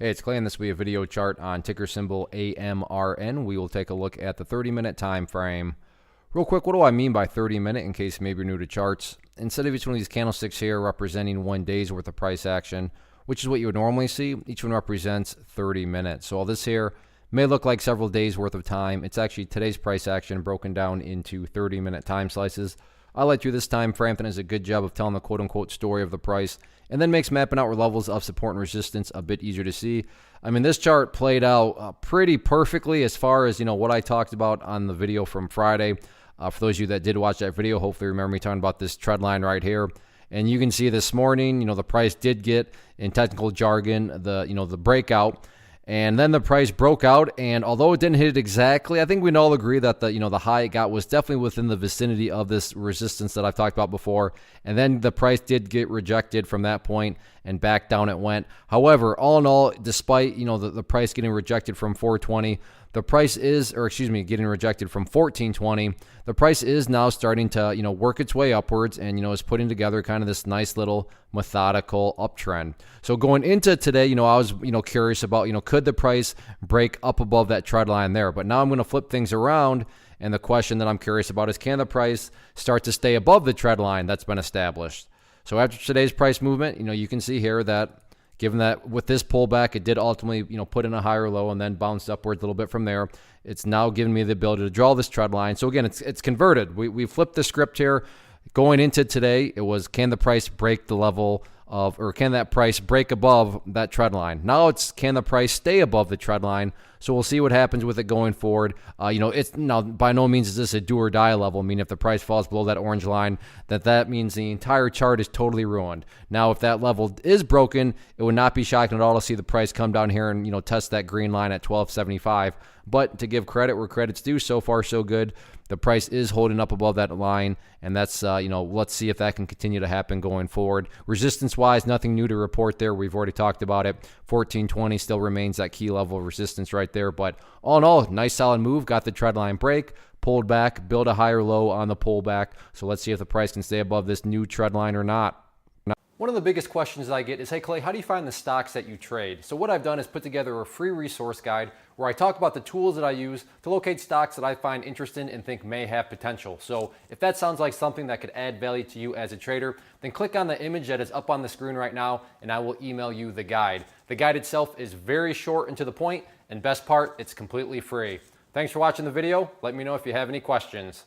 Hey, it's Clay, and this will be a video chart on ticker symbol AMRN. We will take a look at the 30-minute time frame. Real quick, what do I mean by 30-minute in case maybe you're new to charts? Instead of each one of these candlesticks here representing 1 day's worth of price action, which is what you would normally see, each one represents 30 minutes. So all this here may look like several days worth of time. It's actually today's price action broken down into 30-minute time slices. I like through this time frame that does a good job of telling the quote-unquote story of the price, and then makes mapping out levels of support and resistance a bit easier to see. I mean, this chart played out pretty perfectly as far as, what I talked about on the video from Friday. For those of you that did watch that video, hopefully remember me talking about this trend line right here. And you can see this morning, the price did get, in technical jargon, the breakout. And then the price broke out, and although it didn't hit it exactly, I think we can all agree that the high it got was definitely within the vicinity of this resistance that I've talked about before. And then the price did get rejected from that point, and back down it went. However, all in all, despite the price getting rejected from 420, the price is, getting rejected from 1420. The price is now starting to work its way upwards, and is putting together kind of this nice little methodical uptrend. So going into today, I was curious about could the price break up above that trend line there? But now I'm going to flip things around, and the question that I'm curious about is, can the price start to stay above the trend line that's been established? So after today's price movement, you can see here that given that with this pullback, it did ultimately, put in a higher low and then bounced upwards a little bit from there. It's now giving me the ability to draw this trend line. So again, it's converted. We flipped the script here. Going into today, it was, can the price break the level of, or can that price break above that trend line? Now it's, can the price stay above the trend line? So we'll see what happens with it going forward. It's now by no means is this a do or die level. I mean, if the price falls below that orange line, that means the entire chart is totally ruined. Now, if that level is broken, it would not be shocking at all to see the price come down here and test that green line at 1275. But to give credit where credit's due, so far so good. The price is holding up above that line, and that's let's see if that can continue to happen going forward. Resistance-wise, nothing new to report there. We've already talked about it. 1420 still remains that key level of resistance right there. But all in all, nice solid move. Got the trend line break, pulled back, build a higher low on the pullback. So let's see if the price can stay above this new trend line or not. One of the biggest questions that I get is, hey Clay, how do you find the stocks that you trade? So what I've done is put together a free resource guide where I talk about the tools that I use to locate stocks that I find interesting and think may have potential. So if that sounds like something that could add value to you as a trader, then click on the image that is up on the screen right now, and I will email you the guide. The guide itself is very short and to the point, and best part, it's completely free. Thanks for watching the video. Let me know if you have any questions.